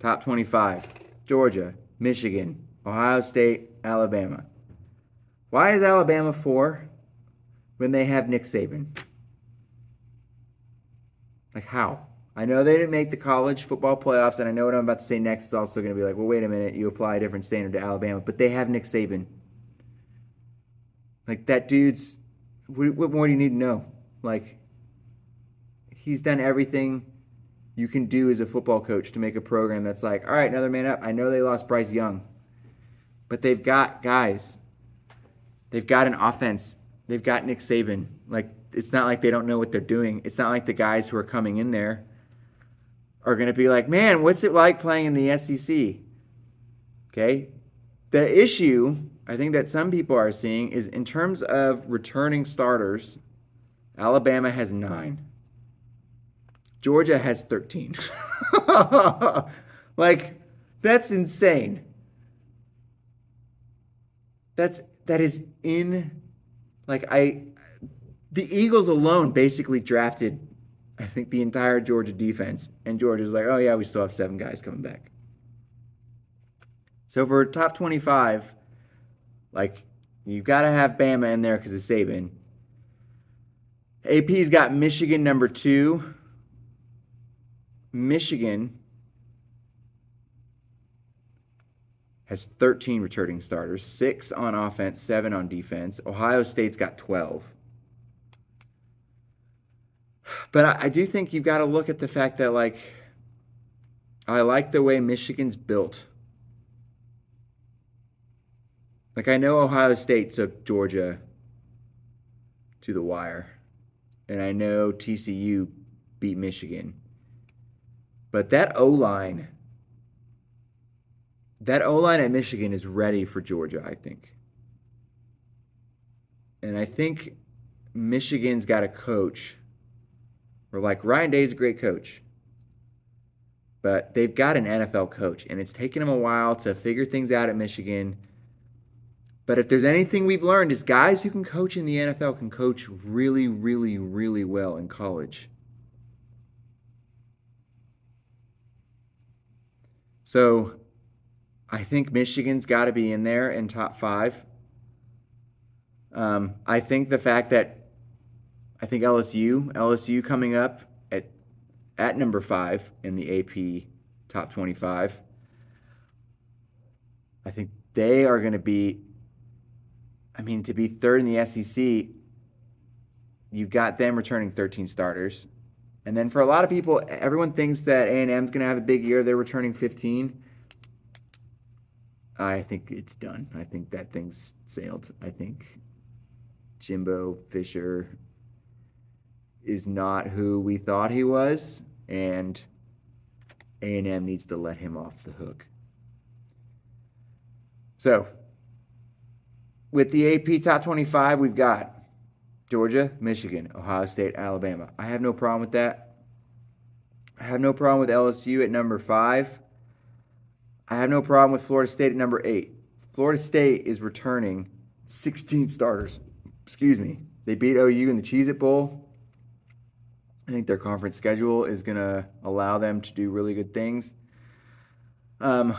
Top 25. Georgia, Michigan, Ohio State, Alabama. Why is Alabama 4 when they have Nick Saban? Like, how? I know they didn't make the college football playoffs, and I know what I'm about to say next is also going to be like, well, wait a minute, you apply a different standard to Alabama, but they have Nick Saban. Like, that dude's, what more do you need to know? Like, he's done everything you can do as a football coach to make a program that's like, all right, another man up. I know they lost Bryce Young, but they've got guys. They've got an offense. They've got Nick Saban. Like, it's not like they don't know what they're doing. It's not like the guys who are coming in there are going to be like, man, what's it like playing in the SEC? Okay? The issue, I think, that some people are seeing is in terms of returning starters, Alabama has 9. Georgia has 13. Like, that's insane. That is in like the Eagles alone basically drafted I think the entire Georgia defense, and Georgia's like, oh yeah, we still have 7 guys coming back. So for top 25, like, you've got to have Bama in there because of Saban. AP's got Michigan number 2. Michigan has 13 returning starters, 6 on offense, 7 on defense. Ohio State's got 12. But I do think you've got to look at the fact that, like, I like the way Michigan's built. Like, I know Ohio State took Georgia to the wire, and I know TCU beat Michigan. But that O-line at Michigan is ready for Georgia, I think. And I think Michigan's got a coach. Or like Ryan Day's a great coach. But they've got an NFL coach, and it's taken them a while to figure things out at Michigan. But if there's anything we've learned is guys who can coach in the NFL can coach really, really, really well in college. So I think Michigan's got to be in there in top 5. I think the fact that I think LSU coming up at number 5 in the AP top 25. I think they are going to be, I mean, to be third in the SEC, you've got them returning 13 starters. And then for a lot of people, everyone thinks that A&M's going to have a big year. They're returning 15. I think it's done. I think that thing's sailed. I think Jimbo Fisher is not who we thought he was, and A&M needs to let him off the hook. So, with the AP top 25, we've got Georgia, Michigan, Ohio State, Alabama. I have no problem with that. I have no problem with LSU at number 5. I have no problem with Florida State at number 8. Florida State is returning 16 starters. Excuse me. They beat OU in the Cheez-It Bowl. I think their conference schedule is going to allow them to do really good things. When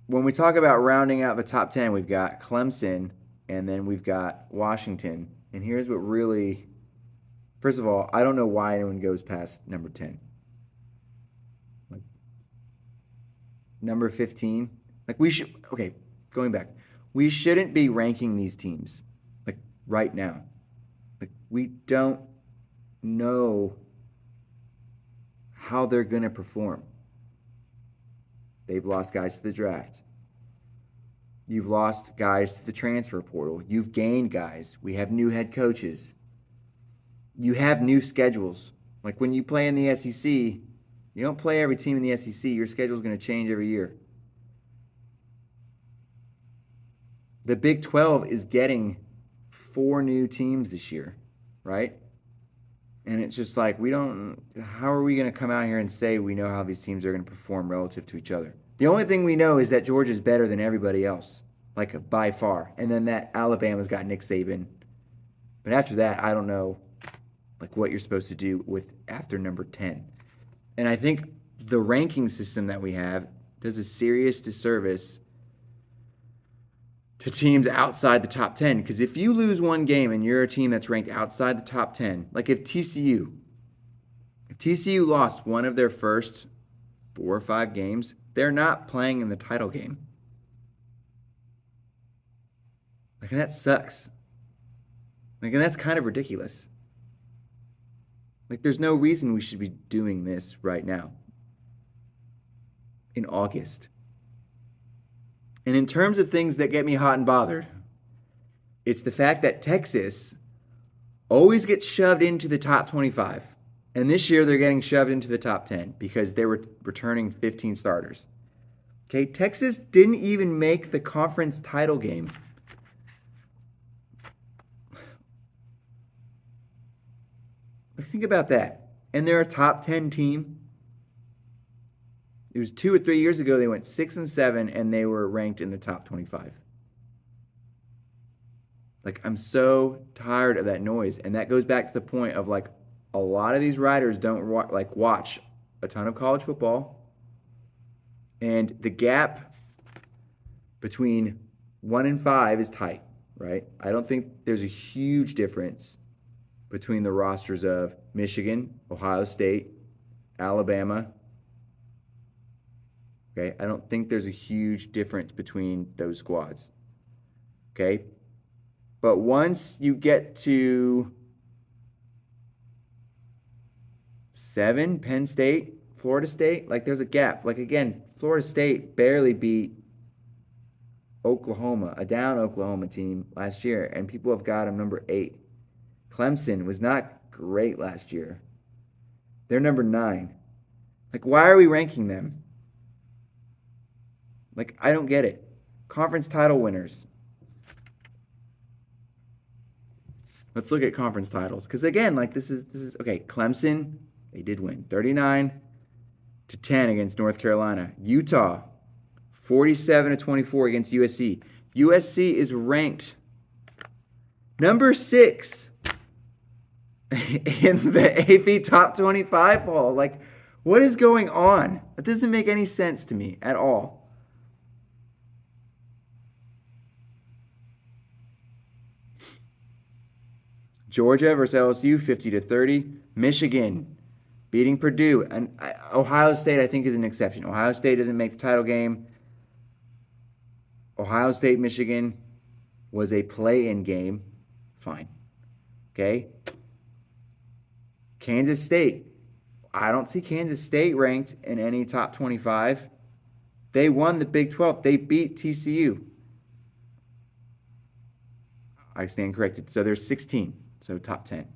we talk about rounding out the top 10, we've got Clemson, and then we've got Washington. And here's what really, first of all, I don't know why anyone goes past number 10. Like, number 15. Like, going back. We shouldn't be ranking these teams, like, right now. Like, we don't know how they're going to perform. They've lost guys to the draft. You've lost guys to the transfer portal. You've gained guys. We have new head coaches. You have new schedules. Like when you play in the SEC, you don't play every team in the SEC. Your schedule is going to change every year. The Big 12 is getting 4 new teams this year, right? And it's just like, how are we going to come out here and say we know how these teams are going to perform relative to each other? The only thing we know is that Georgia's better than everybody else, like by far. And then that Alabama's got Nick Saban. But after that, I don't know like what you're supposed to do with after number 10. And I think the ranking system that we have does a serious disservice to teams outside the top 10. Because if you lose one game and you're a team that's ranked outside the top 10, like if TCU lost one of their first 4 or 5 games, they're not playing in the title game. Like, and that sucks. Like, and that's kind of ridiculous. Like, there's no reason we should be doing this right now in August. And in terms of things that get me hot and bothered, it's the fact that Texas always gets shoved into the top 25. And this year they're getting shoved into the top 10 because they were returning 15 starters. Okay, Texas didn't even make the conference title game. Think about that. And they're a top 10 team. It was 2 or 3 years ago they went 6-7 and they were ranked in the top 25. Like, I'm so tired of that noise. And that goes back to the point of, like, a lot of these writers don't watch a ton of college football. And the gap between 1 and 5 is tight, right? I don't think there's a huge difference between the rosters of Michigan, Ohio State, Alabama. Okay, I don't think there's a huge difference between those squads. Okay, but once you get to 7, Penn State, Florida State, like there's a gap. Like again, Florida State barely beat Oklahoma, a down Oklahoma team last year, and people have got them number 8. Clemson was not great last year. They're number 9. Like, why are we ranking them? Like, I don't get it. Conference title winners. Let's look at conference titles. Because again, like this is okay. Clemson, they did win 39-10 against North Carolina. Utah, 47-24 against USC. USC is ranked number 6 in the AP top 25 poll. Like, what is going on? That doesn't make any sense to me at all. Georgia versus LSU, 50-30. Michigan beating Purdue. And Ohio State, I think, is an exception. Ohio State doesn't make the title game. Ohio State, Michigan was a play-in game. Fine. Okay? Kansas State. I don't see Kansas State ranked in any top 25. They won the Big 12. They beat TCU. I stand corrected. So they're 16. So top 10.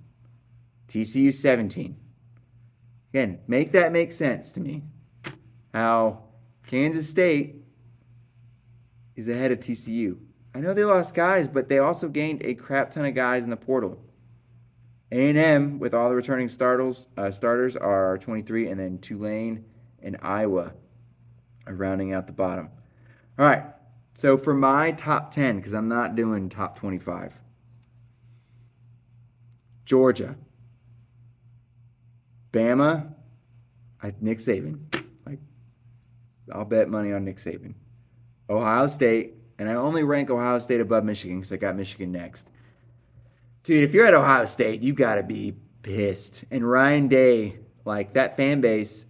TCU 17. Again, make that make sense to me. How Kansas State is ahead of TCU. I know they lost guys, but they also gained a crap ton of guys in the portal. A&M, with all the returning starters are 23, and then Tulane and Iowa are rounding out the bottom. All right, so for my top 10, because I'm not doing top 25, Georgia, Bama, Nick Saban. Like, I'll bet money on Nick Saban. Ohio State, and I only rank Ohio State above Michigan because I got Michigan next. Dude, if you're at Ohio State, you got to be pissed. And Ryan Day, like, that fan base,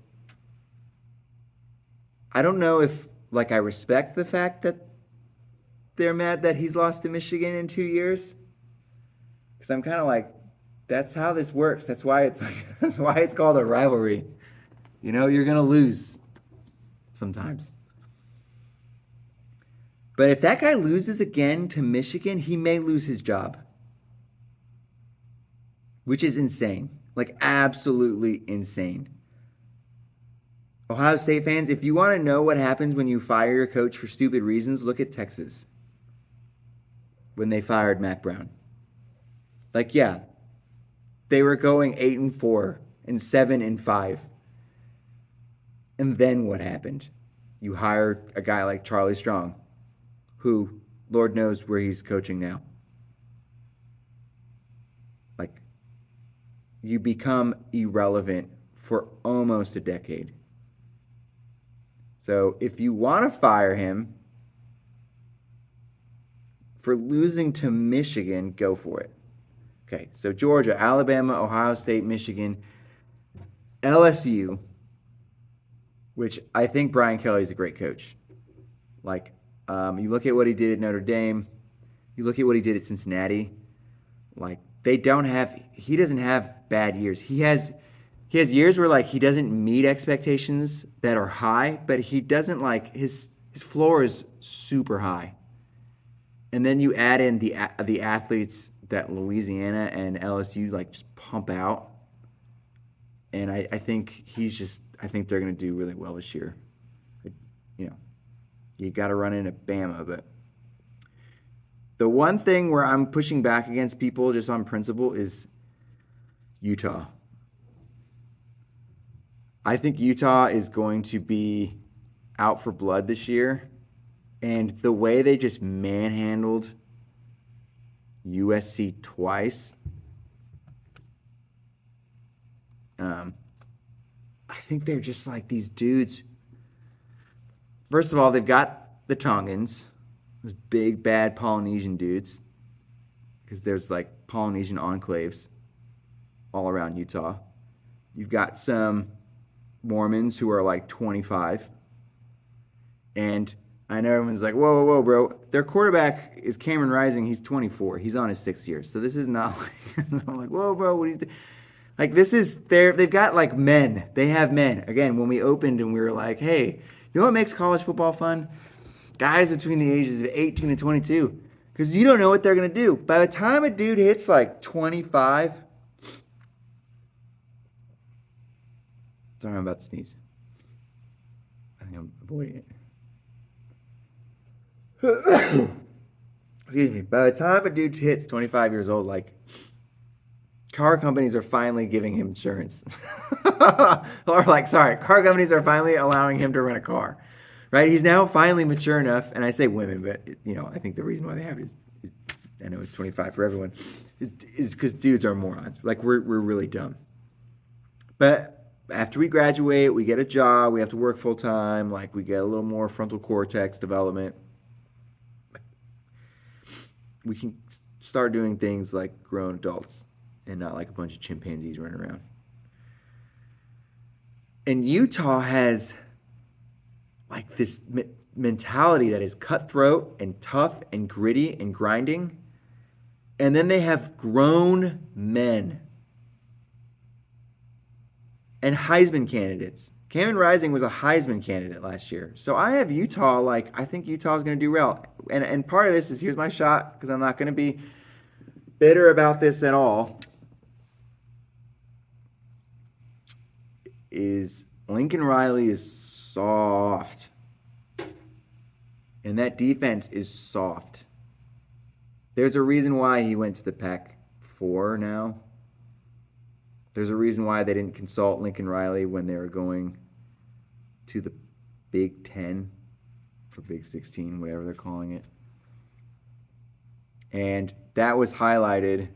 I don't know if, like, I respect the fact that they're mad that he's lost to Michigan in 2 years. Because I'm kind of like, that's how this works. That's why it's called a rivalry. You know, you're going to lose sometimes. But if that guy loses again to Michigan, he may lose his job. Which is insane. Like, absolutely insane. Ohio State fans, if you want to know what happens when you fire your coach for stupid reasons, look at Texas. When they fired Mac Brown. Like, yeah, they were going 8-4 and 7-5. And then what happened? You hire a guy like Charlie Strong, who, Lord knows where he's coaching now. Like, you become irrelevant for almost a decade. So if you want to fire him for losing to Michigan, go for it. Okay, so Georgia, Alabama, Ohio State, Michigan, LSU, which I think Brian Kelly's a great coach. Like, you look at what he did at Notre Dame, you look at what he did at Cincinnati. Like, he doesn't have bad years. He has years where like he doesn't meet expectations that are high, but he doesn't like his floor is super high. And then you add in the athletes that Louisiana and LSU like just pump out, and I think I think they're going to do really well this year. You know, you got to run into Bama, but the one thing where I'm pushing back against people just on principle is Utah. I think Utah is going to be out for blood this year. And the way they just manhandled USC twice, I think they're just like these dudes. First of all, they've got the Tongans, those big, bad Polynesian dudes, because there's like Polynesian enclaves all around Utah. You've got some Mormons who are like 25. And I know everyone's like, whoa, whoa, whoa, bro. Their quarterback is Cameron Rising. He's 24. He's on his 6th year. So this is not like, I'm like, whoa, bro, what do you think? Like, they've got like men. They have men. Again, when we opened and we were like, hey, you know what makes college football fun? Guys between the ages of 18 and 22. Because you don't know what they're going to do. By the time a dude hits like 25, sorry, I'm about to sneeze. I think I'm avoiding it. Excuse me. By the time a dude hits 25 years old, like, car companies are finally giving him insurance. Car companies are finally allowing him to rent a car. Right? He's now finally mature enough, and I say women, but I think the reason why they have it is I know it's 25 for everyone, is because dudes are morons. Like, we're really dumb. But after we graduate, we get a job, we have to work full time, like we get a little more frontal cortex development. We can start doing things like grown adults and not like a bunch of chimpanzees running around. And Utah has like this mentality that is cutthroat and tough and gritty and grinding. And then they have grown men and Heisman candidates. Cameron Rising was a Heisman candidate last year. So I have Utah, I think Utah's going to do well. And part of this is, here's my shot, because I'm not going to be bitter about this at all, is Lincoln Riley is soft. And that defense is soft. There's a reason why he went to the Pac-4 now. There's a reason why they didn't consult Lincoln Riley when they were going to the Big 10 or Big 16, whatever they're calling it. And that was highlighted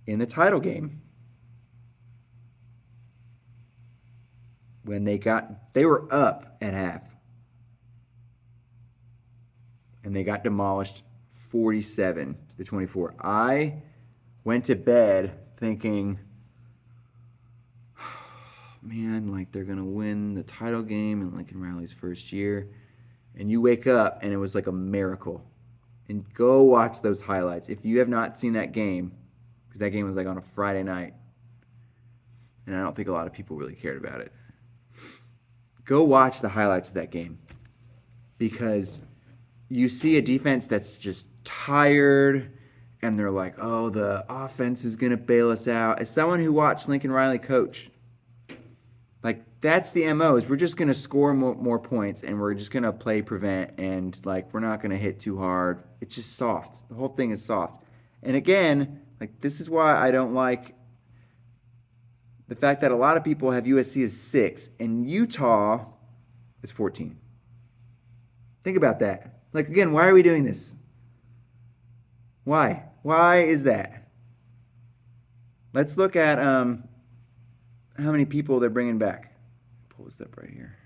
in the title game. When they were up at half. And they got demolished 47-24. I went to bed thinking, man, like they're going to win the title game in Lincoln Riley's first year. And you wake up and it was like a miracle. And go watch those highlights. If you have not seen that game, because that game was like on a Friday night, and I don't think a lot of people really cared about it. Go watch the highlights of that game. Because you see a defense that's just tired, and they're like, oh, the offense is going to bail us out. As someone who watched Lincoln Riley coach, like, that's the MO, is we're just going to score more points, and we're just going to play prevent, and, like, we're not going to hit too hard. It's just soft. The whole thing is soft. And again, like, this is why I don't like the fact that a lot of people have USC as 6, and Utah is 14. Think about that. Like, again, why are we doing this? Why? Why is that? Let's look at how many people they're bringing back. Pull this up right here.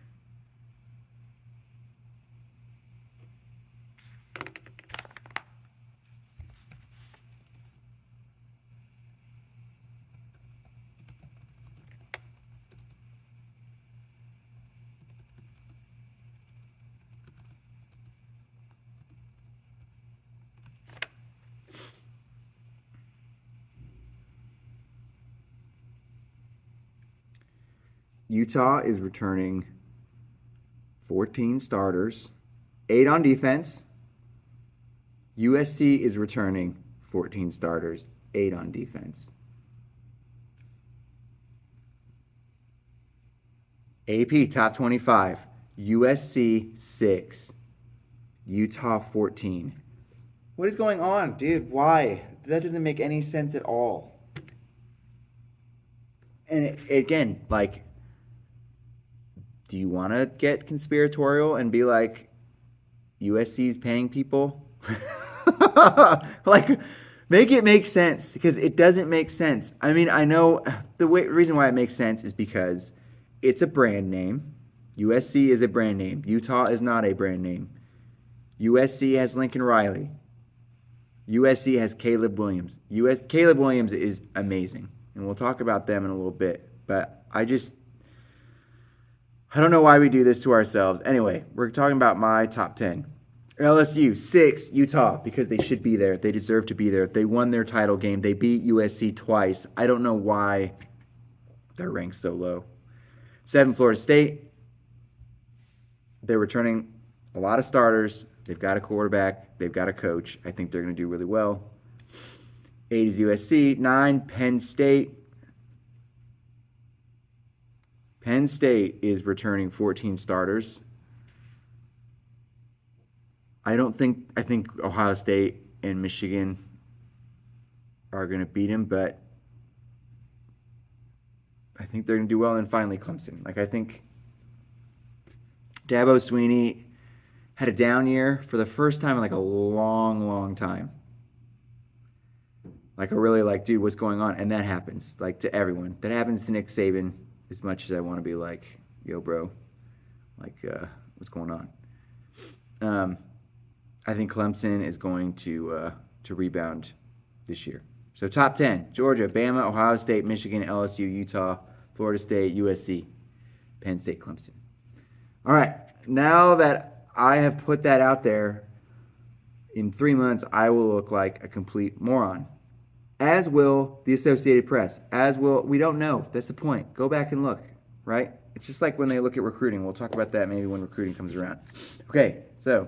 Utah is returning 14 starters, 8 on defense. USC is returning 14 starters, 8 on defense. AP top 25. USC 6. Utah 14. What is going on, dude? Why? That doesn't make any sense at all. And again, like, do you want to get conspiratorial and be like, USC's paying people? Like, make it make sense, because it doesn't make sense. I mean, I know the reason why it makes sense is because it's a brand name. USC is a brand name. Utah is not a brand name. USC has Lincoln Riley. USC has Caleb Williams. Caleb Williams is amazing, and we'll talk about them in a little bit. But I don't know why we do this to ourselves. Anyway, we're talking about my top 10. LSU 6, Utah, because they should be there. They deserve to be there. They won their title game. They beat USC twice. I don't know why they're ranked so low. 7, Florida State. They're returning a lot of starters. They've got a quarterback. They've got a coach. I think they're going to do really well. 8 is USC. 9, Penn State. Penn State is returning 14 starters. I think Ohio State and Michigan are going to beat him, but I think they're going to do well. And finally, Clemson. Like, I think Dabo Swinney had a down year for the first time in like a long, long time. Like, I really like, dude, what's going on? And that happens, like, to everyone. That happens to Nick Saban as much as I want to be like, yo, bro, like, what's going on? I think Clemson is going to rebound this year. So top 10, Georgia, Bama, Ohio State, Michigan, LSU, Utah, Florida State, USC, Penn State, Clemson. All right, now that I have put that out there, in 3 months, I will look like a complete moron. As will the Associated Press. As will, we don't know. That's the point. Go back and look, right? It's just like when they look at recruiting. We'll talk about that maybe when recruiting comes around. Okay, so